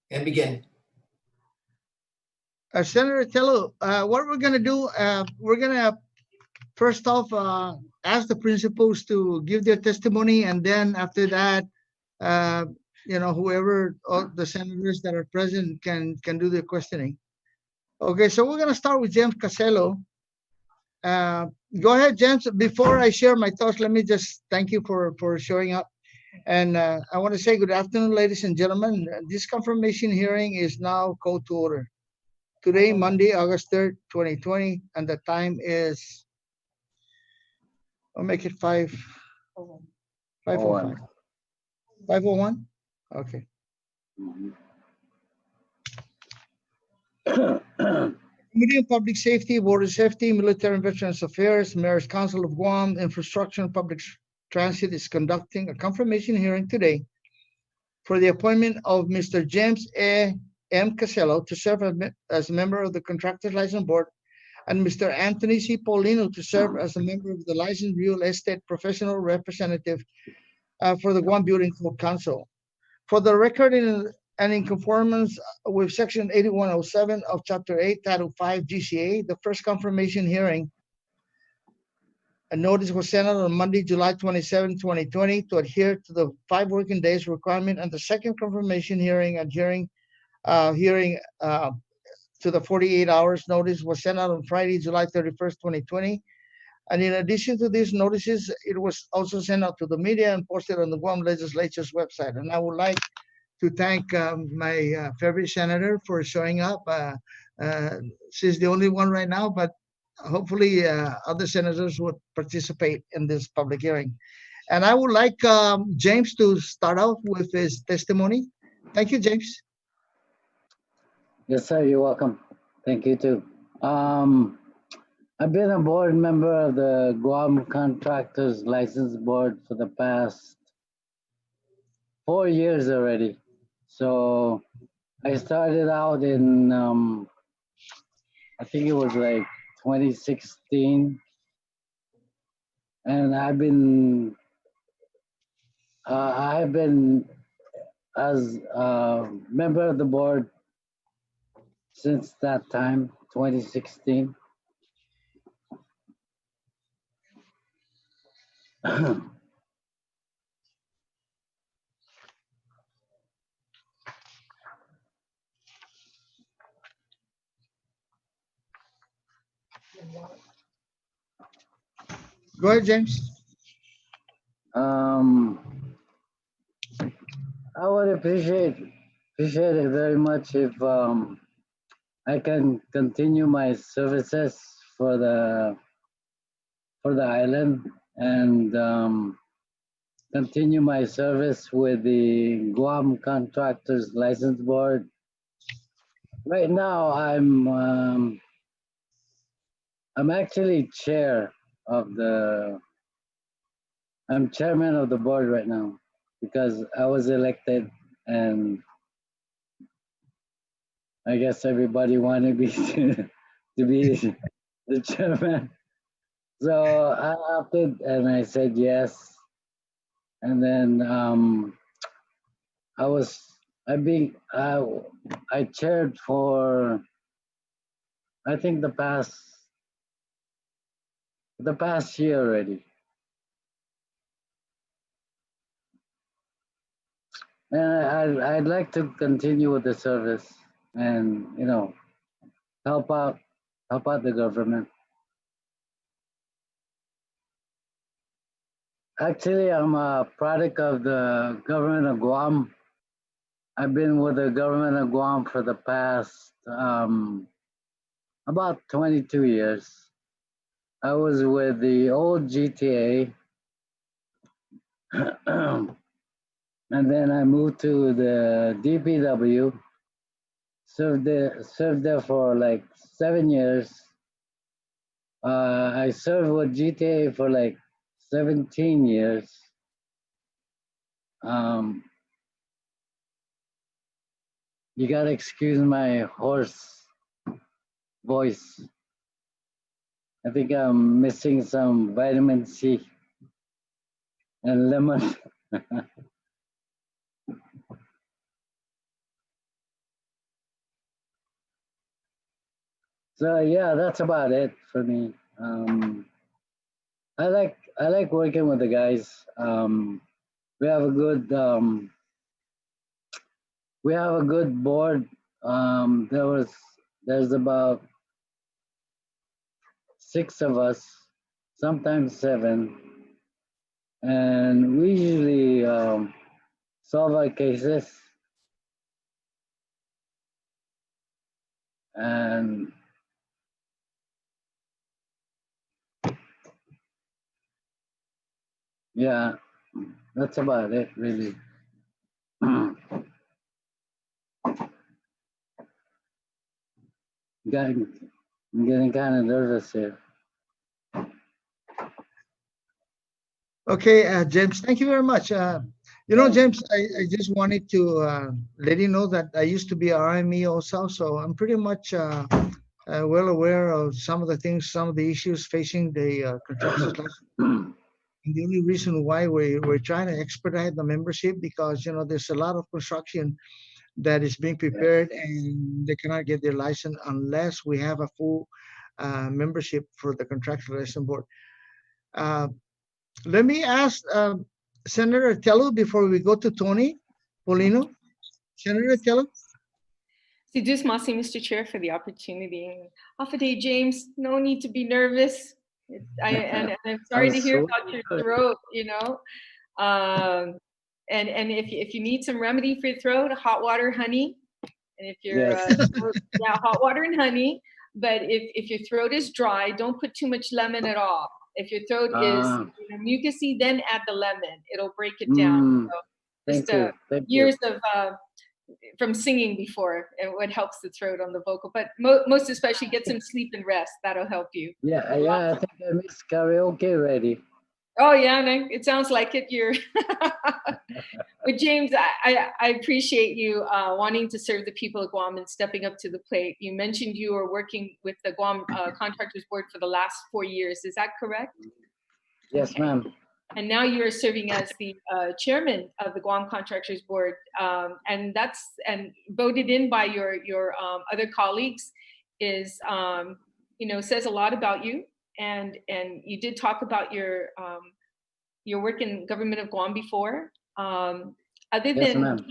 And begin. Senator Tello, what we're going to do, we're going to first off ask the principals to give their testimony, and then after that, uh, whoever all the senators that are present can do the questioning. Okay, so we're going to start with James Cassello. Uh, Go ahead, James. Before I share my thoughts, let me just thank you for showing up. And I want to say good afternoon, ladies and gentlemen. This confirmation hearing is now called to order. Today, Monday, August 3rd, 2020, and the time is, I'll make it 5:05. 5:01? Okay. Committee on Public Safety, Border Safety, Military and Veterans Affairs, Mayor's Council of Guam, Infrastructure and Public Transit is conducting a confirmation hearing today for the appointment of Mr. James M. Casello to serve as a member of the Contractors License Board, and Mr. Anthony C. Paulino to serve as a member of the Licensed Real Estate Professional Representative for the Guam Building Code Council. For the record, and in conformance with Section 8107 of Chapter 8, Title 5 GCA, the first confirmation hearing, a notice was sent out on Monday, July 27, 2020, to adhere to the 5 working days requirement, and the second confirmation hearing to the 48 hours notice was sent out on Friday, July 31st, 2020. And in addition to these notices, it was also sent out to the media and posted on the Guam Legislature's website. And I would like to thank my favorite senator for showing up. She's the only one right now, but hopefully other senators would participate in this public hearing. And I would like James to start off with his testimony. Thank you, James. Yes, sir. You're welcome. Thank you too. I've been a board member of the Guam Contractors License Board for the past 4 years already. So I started out in, I think it was like 2016. And I've been as a member of the board since that time, 2016. Go ahead, James. I would appreciate it very much if I can continue my services for the island and continue my service with the Guam Contractors License Board. Right now, I'm actually I'm chairman of the board right now because I was elected, and I guess everybody wanted me to be the chairman. So I opted and I said yes. And then I chaired for I think the past year already. And I'd like to continue with the service and help out the government. Actually, I'm a product of the government of Guam. I've been with the government of Guam for the past about 22 years. I was with the old GTA, and then I moved to the DPW. Served there for like 7 years. I served with GTA for like 17 years. You gotta excuse my hoarse voice. I think I'm missing some vitamin C and lemon. So yeah, that's about it for me. I like working with the guys. We have a good board. There's about 6 of us, sometimes 7, and we usually solve our cases. And yeah, that's about it, really. I'm getting kind of nervous here. Okay, James, thank you very much. Yeah. James, I just wanted to let you know that I used to be an RME also, so I'm pretty much well aware of some of the things, some of the issues facing the contractors. And the only reason why we're trying to expedite the membership because there's a lot of construction that is being prepared and they cannot get their license unless we have a full membership for the contractual license board. Uh, Let me ask Senator Tello before we go to Tony Polino. Senator Tello? Sidus Masi, Mr. Chair, for the opportunity. Off a day, James. No need to be nervous. And I'm sorry to hear about your throat. And if you need some remedy for your throat, hot water, honey. And if you're hot water and honey. But if your throat is dry, don't put too much lemon at all. If your throat is mucousy, then add the lemon. It'll break it down. So just years of from singing before, and what helps the throat on the vocal. But most especially, get some sleep and rest. That'll help you. Yeah, I think I missed karaoke already. Oh yeah, and it sounds like it. You're, but James, I appreciate you wanting to serve the people of Guam and stepping up to the plate. You mentioned you were working with the Guam Contractors Board for the last 4 years. Is that correct? Yes, ma'am. And now you are serving as the chairman of the Guam Contractors Board, and voted in by your other colleagues is says a lot about you. And you did talk about your work in government of Guam before. Other than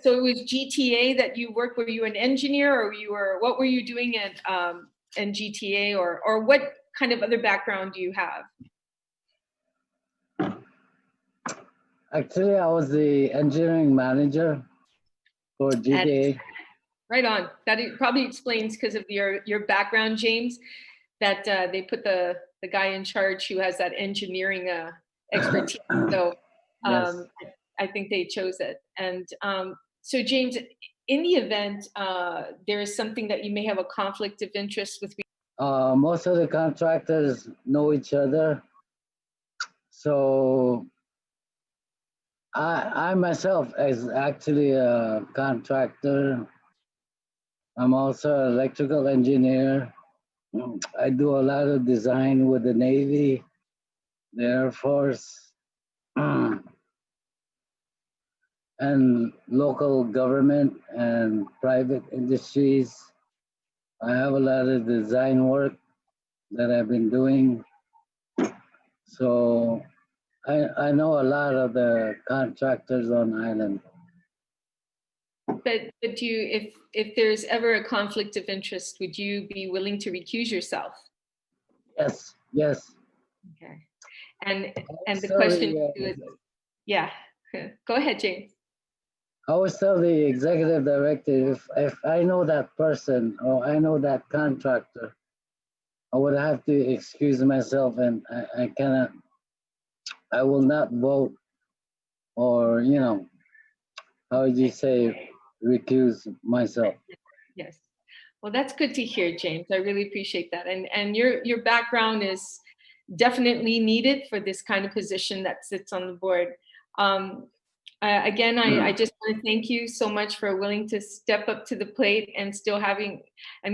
so it was GTA that you worked. Were you an engineer, or what were you doing at in GTA, or what kind of other background do you have? Actually, I was the engineering manager for GTA. Right on. That probably explains, because of your background, James, that they put the guy in charge who has that engineering expertise. So I think they chose it. And so, James, in the event there is something that you may have a conflict of interest with. Most of the contractors know each other. So I myself is actually a contractor. I'm also an electrical engineer. I do a lot of design with the Navy, the Air Force, and local government and private industries. I have a lot of design work that I've been doing. So I know a lot of the contractors on island. But if there's ever a conflict of interest, would you be willing to recuse yourself? Yes. Okay. And the question is, go ahead, James. I always tell the executive director, if I know that person or I know that contractor, I would have to excuse myself, and I will not vote, or how would you say, recuse myself. Yes. Well, that's good to hear, James. I really appreciate that. And your background is definitely needed for this kind of position that sits on the board. Again, I just want to thank you so much for willing to step up to the plate and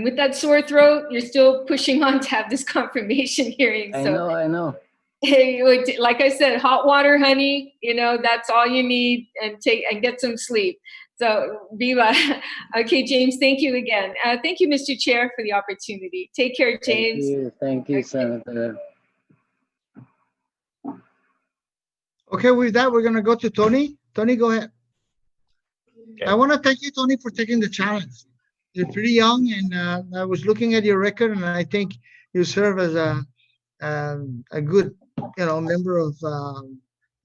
with that sore throat, you're still pushing on to have this confirmation hearing. I know. like I said, hot water, honey, that's all you need, and get some sleep. So Viva. Okay, James, thank you again. Thank you, Mr. Chair, for the opportunity. Take care, James. Thank you, Okay. Senator. Okay, with that, we're gonna go to Tony. Tony, go ahead. Okay. I want to thank you, Tony, for taking the challenge. You're pretty young, and I was looking at your record, and I think you serve as a good, member of,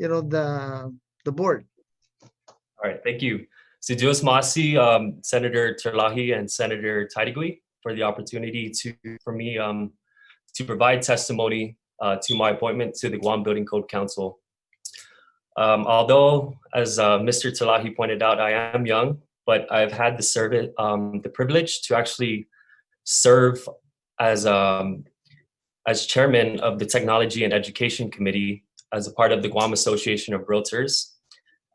the board. All right, thank you. So Dios Masi, Senator Terlaje and Senator Taitigui for the opportunity for me to provide testimony to my appointment to the Guam Building Code Council. Although, as Mr. Terlaje pointed out, I am young, but I've had the privilege to actually serve as chairman of the Technology and Education Committee as a part of the Guam Association of Realtors.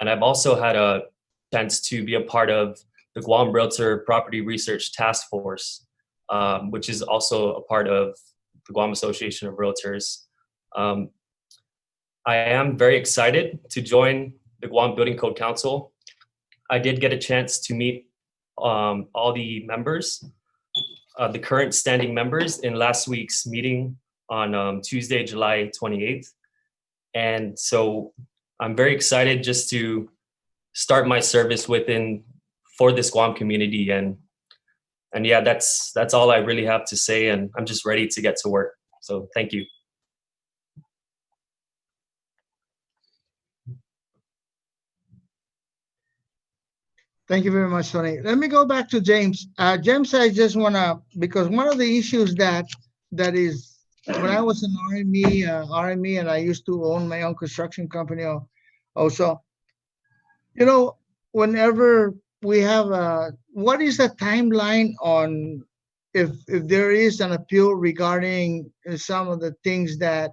And I've also had a chance to be a part of the Guam Realtor Property Research Task Force, which is also a part of the Guam Association of Realtors. I am very excited to join the Guam Building Code Council. I did get a chance to meet all the members, the current standing members, in last week's meeting on Tuesday, July 28th. And so I'm very excited just to start my service for this Guam community. And yeah, that's all I really have to say. And I'm just ready to get to work. So thank you. Thank you very much, Tony. Let me go back to James. James, I just because one of the issues that is, when I was in RME, and I used to own my own construction company also, whenever we have what is the timeline on if there is an appeal regarding some of the things that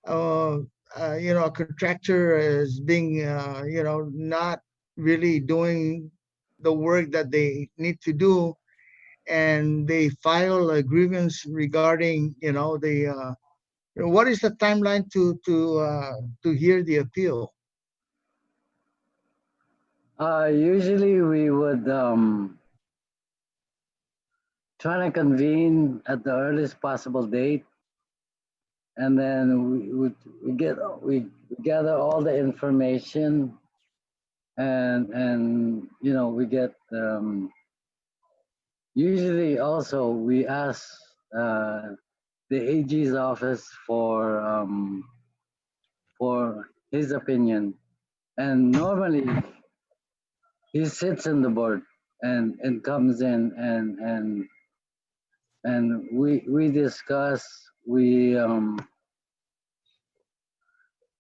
a contractor is being not really doing the work that they need to do, and they file a grievance regarding the what is the timeline to hear the appeal? Usually we would try to convene at the earliest possible date, and then we gather all the information, and we get usually also we ask the AG's office for his opinion, and normally he sits in the board and comes in and we discuss, we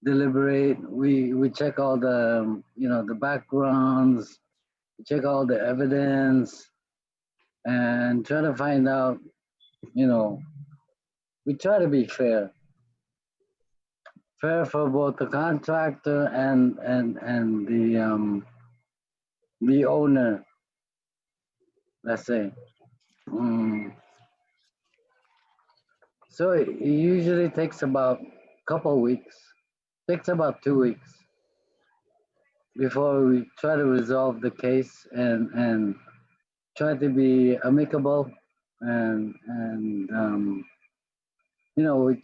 deliberate, we check all the the backgrounds, we check all the evidence, and try to find out, we try to be fair for both the contractor and the owner, let's say. So it usually takes about a couple weeks, takes about 2 weeks before we try to resolve the case and try to be amicable, and we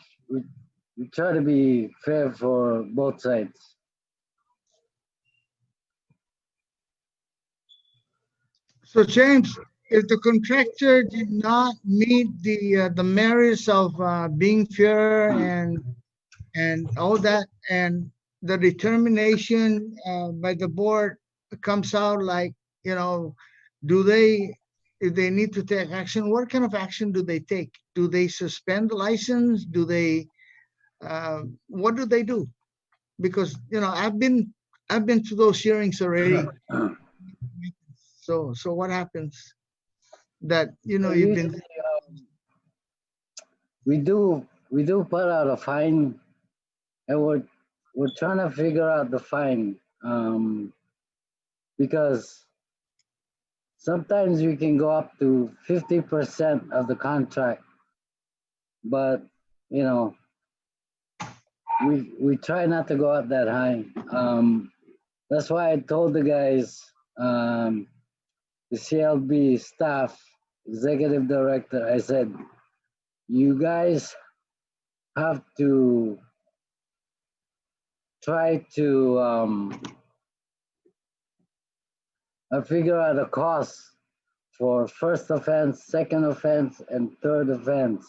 try to be fair for both sides. So James, if the contractor did not meet the merits of being fair and all that, and the determination by the board comes out like, if they need to take action, what kind of action do they take? Do they suspend the license? Do they, what do they do? Because, I've been to those hearings already. So what happens? That, you've been. We do put out a fine, and we're trying to figure out the fine, because sometimes we can go up to 50% of the contract, but we try not to go up that high. That's why I told the guys, the CLB staff, executive director, I said, you guys have to try to figure out a cost for first offense, second offense, and third offense.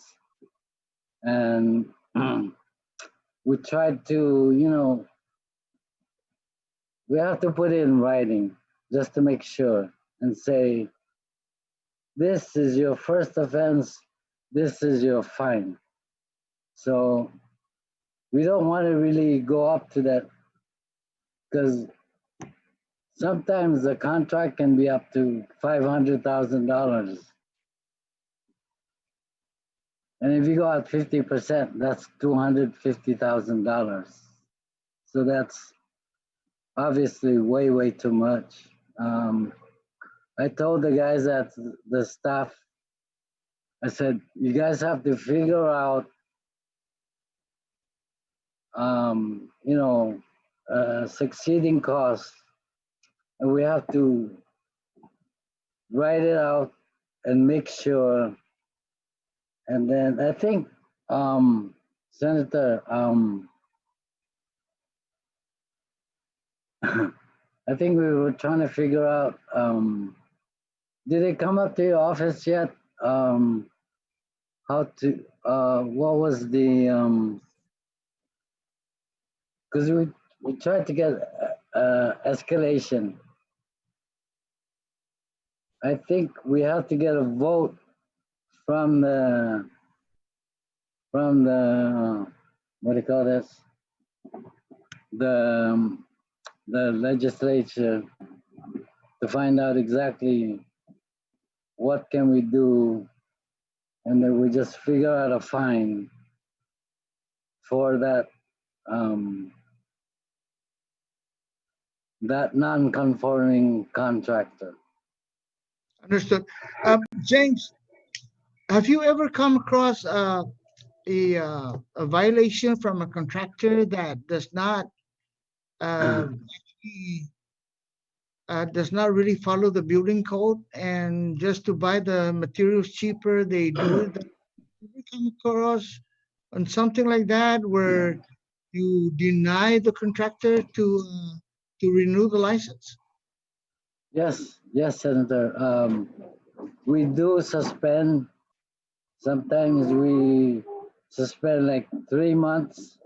And we tried to, we have to put it in writing just to make sure and say, this is your first offense, this is your fine. So we don't want to really go up to that because sometimes the contract can be up to $500,000. And if you go out 50%, that's $250,000. So that's obviously way, way too much. I told the guys at the staff, I said, you guys have to figure out, succeeding costs, and we have to write it out and make sure. And then I think, Senator, I think we were trying to figure out, did it come up to your office yet? How to, what was the, because we tried to get escalation. I think we have to get a vote from the what do you call this? The legislature to find out exactly what can we do, and then we just figure out a fine for that that non-conforming contractor. Understood. James, have you ever come across a violation from a contractor that does not actually does not really follow the building code, and just to buy the materials cheaper, they do it? Have you come across on something like that where you deny the contractor to renew the license? Yes, Senator. We do suspend. Sometimes we suspend like 3 months.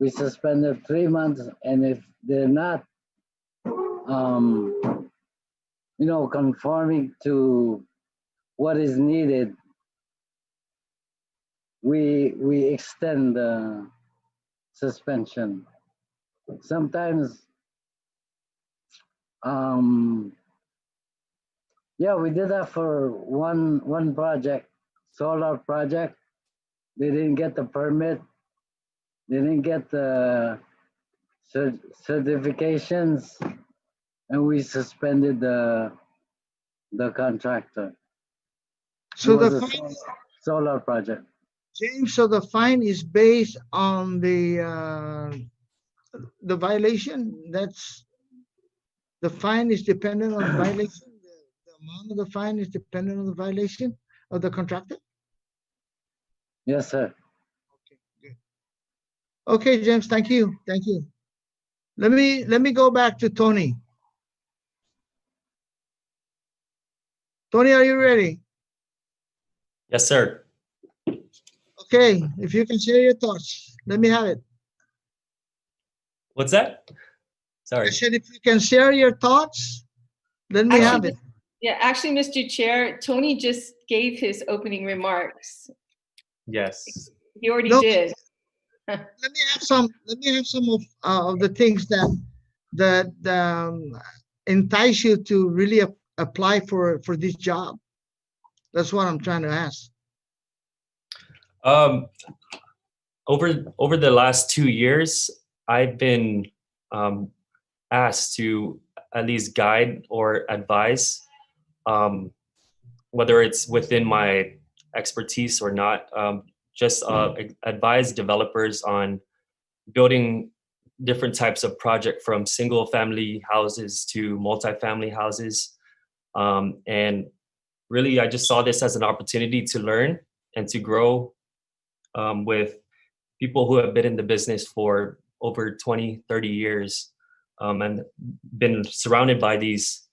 We suspended 3 months, and if they're not, conforming to what is needed, we extend the suspension. Sometimes, yeah, we did that for one project, solar project. They didn't get the permit. They didn't get the certifications, and we suspended the contractor. So It was the a fine, solar project. James, so the fine is based on the violation. That's the fine is dependent on the violation. The amount of the fine is dependent on the violation of the contractor. Yes, sir. Okay, good. Okay, James, thank you. Thank you. Let me go back to Tony. Tony, are you ready? Yes, sir. Okay, if you can share your thoughts, let me have it. What's that? I Sorry. said, if you can share your thoughts, let me have it. Yeah, actually, Mr. Chair, Tony just gave his opening remarks. Yes. He already No, did. Let me have some. Let me have some of the things that entice you to really apply for this job. That's what I'm trying to ask. Over the last 2 years, I've been asked to at least guide or advise, whether it's within my expertise or not, just advise developers on building different types of project, from single family houses to multifamily houses. And really, I just saw this as an opportunity to learn and to grow with people who have been in the business for over 20, 30 years, and been surrounded by these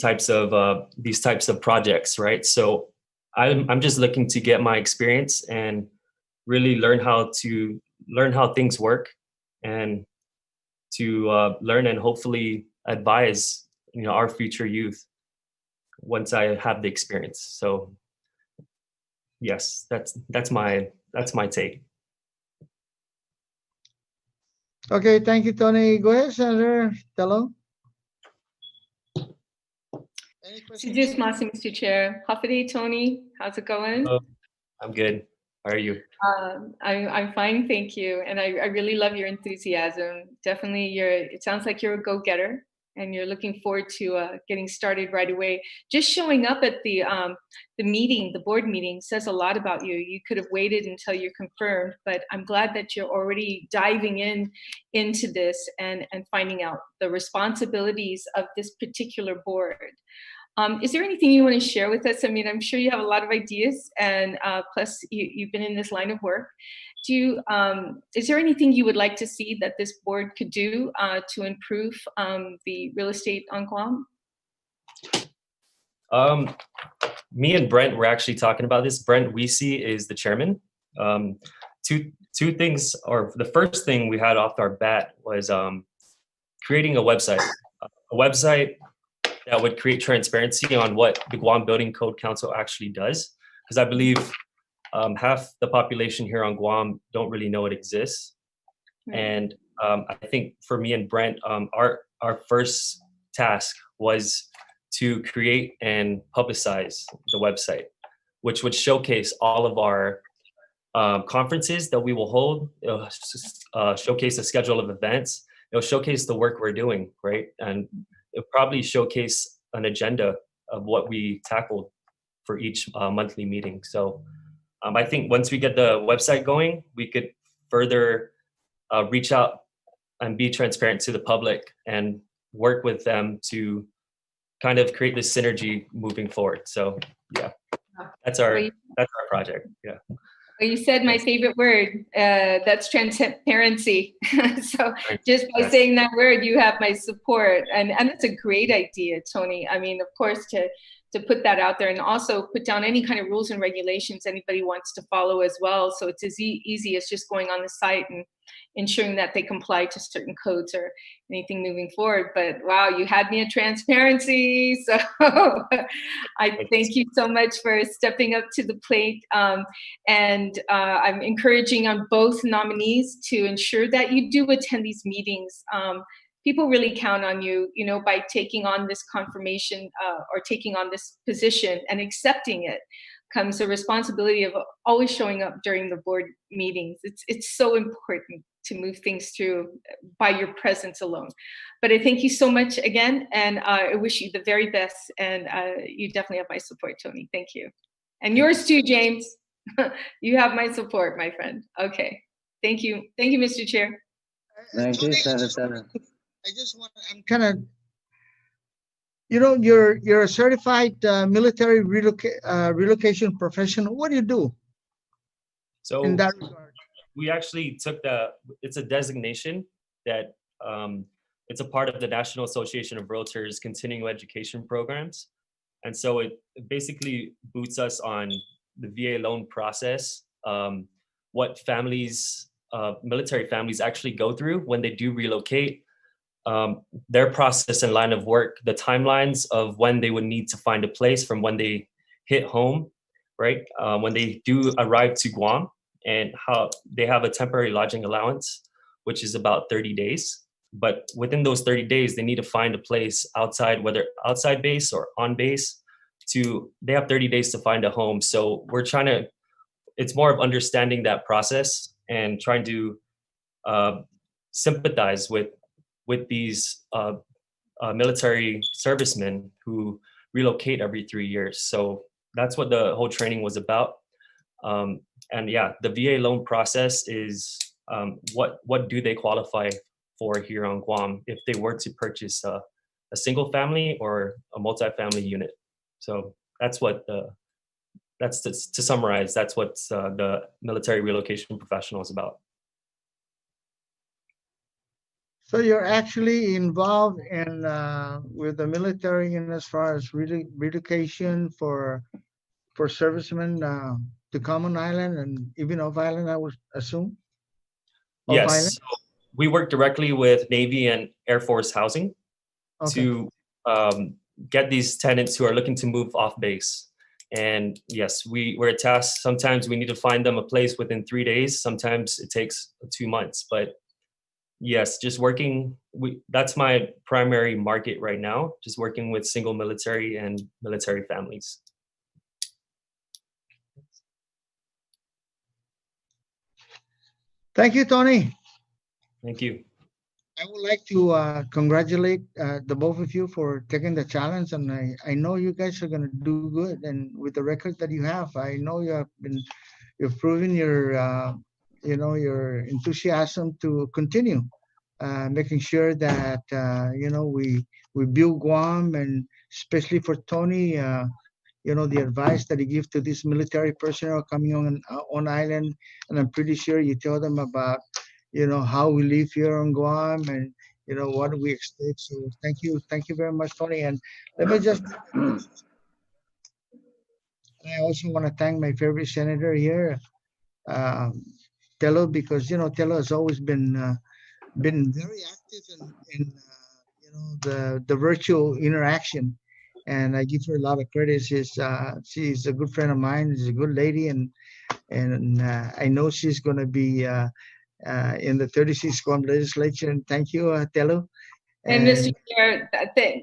types of projects, right? So I'm just looking to get my experience and really learn how things work, and to learn and hopefully advise our future youth once I have the experience. So yes, that's my take. Okay, thank you, Tony. Go ahead, Senator Tello. Any questions? Just Mr. Chair. Hafide, Tony, how's it going? I'm good. How are you? I'm fine, thank you. And I really love your enthusiasm. Definitely, it sounds like you're a go-getter, and you're looking forward to getting started right away. Just showing up at the meeting, the board meeting, says a lot about you. You could have waited until you're confirmed, but I'm glad that you're already diving into this and finding out the responsibilities of this particular board. Is there anything you want to share with us? I mean, I'm sure you have a lot of ideas, and plus you've been in this line of work. Is there anything you would like to see that this board could do to improve the real estate on Guam? Me and Brent were actually talking about this. Brent Weesey is the chairman. Two things, or the first thing we had off our bat was creating a website that would create transparency on what the Guam Building Code Council actually does. Because I believe half the population here on Guam don't really know it exists. Right. And I think for me and Brent, our first task was to create and publicize the website, which would showcase all of our conferences that we will hold, showcase a schedule of events, it'll showcase the work we're doing, right? And it'll probably showcase an agenda of what we tackled for each monthly meeting. So I think once we get the website going, we could further reach out and be transparent to the public and work with them to kind of create this synergy moving forward. So yeah, that's our project. Yeah. Well, you said my favorite word, that's transparency. So just by saying that word, you have my support. And it's a great idea, Tony. I mean, of course, to put that out there, and also put down any kind of rules and regulations anybody wants to follow as well. So it's as easy as just going on the site and ensuring that they comply to certain codes or anything moving forward. But wow, you had me at transparency. So I thank you so much for stepping up to the plate. And I'm encouraging on both nominees to ensure that you do attend these meetings. People really count on you, by taking on this confirmation or taking on this position and accepting it comes the responsibility of always showing up during the board meetings. It's so important to move things through by your presence alone. But I thank you so much again, and I wish you the very best. And you definitely have my support, Tony. Thank you. And yours too, James. You have my support, my friend. Okay. Thank you. Thank you, Mr. Chair. Thank you, Senator. I'm kind of, you're a certified military relocation professional. What do you do? So in that regard, we actually took it's a designation that it's a part of the National Association of Realtors continuing education programs. And so it basically boots us on the VA loan process, what families, military families actually go through when they do relocate, their process and line of work, the timelines of when they would need to find a place from when they hit home, right? When they do arrive to Guam, and how they have a temporary lodging allowance, which is about 30 days. But within those 30 days, they need to find a place outside, whether outside base or on base, they have 30 days to find a home. So it's more of understanding that process and trying to sympathize with these military servicemen who relocate every 3 years. So that's what the whole training was about. And yeah, the VA loan process is what do they qualify for here on Guam if they were to purchase a single family or a multifamily unit. So that's what that's to summarize. That's what the military relocation professional is about. So you're actually involved in with the military in as far as relocation for servicemen to Common Island and even off island, I would assume. Off island. Yes, so we work directly with Navy and Air Force housing Okay. to get these tenants who are looking to move off base. And yes, we're tasked. Sometimes we need to find them a place within 3 days. Sometimes it takes 2 months. But yes, just working. That's my primary market right now. Just working with single military and military families. Thank you, Tony. Thank you. I would like to congratulate the both of you for taking the challenge, and I know you guys are going to do good. And with the record that you have, I know you've proven your your enthusiasm to continue making sure that we build Guam, and especially for Tony, the advice that he gives to this military personnel coming on island, and I'm pretty sure you tell them about how we live here on Guam, and what we expect. So thank you very much, Tony. And let me just I also want to thank my favorite senator here, um, Tello, because Tello has always been very active in the virtual interaction, and I give her a lot of credit. She's a good friend of mine. She's a good lady, and I know she's going to be in the 36th Guam legislature. And thank you, Tello. And Mr. Chair,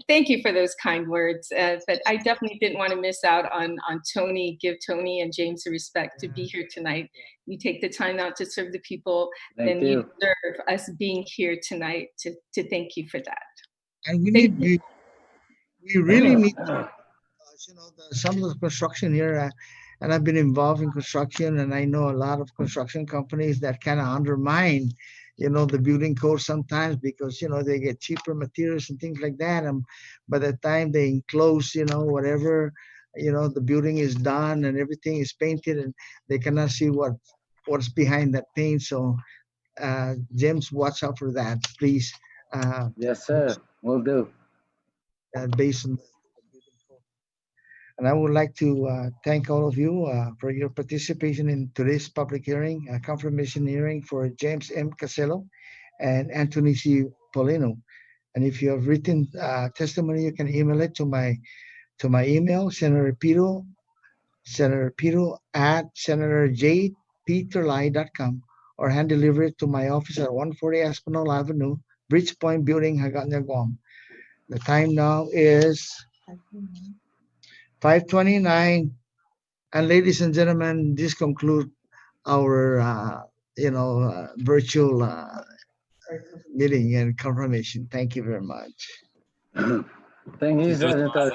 thank you for those kind words. But I definitely didn't want to miss out on Tony. Give Tony and James the respect to be here tonight. You take the time out to serve the people, then you deserve us being here tonight to thank you for that. And we really need some of the construction here. And I've been involved in construction, and I know a lot of construction companies that kind of undermine the building code sometimes, because they get cheaper materials and things like that, and by the time they enclose whatever the building is done and everything is painted, and they cannot see what's behind that paint. So James, watch out for that, please. Yes, sir, will do. Based on the building code. And I would like to thank all of you for your participation in today's public hearing, confirmation hearing for James M. Casello and Anthony C. Polino. And if you have written testimony, you can email it to my email, Senator Pedo at senatorjpeterlaje.com, or hand deliver it to my office at 140 Espinal Avenue, Bridge Point Building, Hagåtña, Guam. The time now is 5:29, and ladies and gentlemen, this concludes our virtual meeting and confirmation. Thank you very much. Thank you, Senators.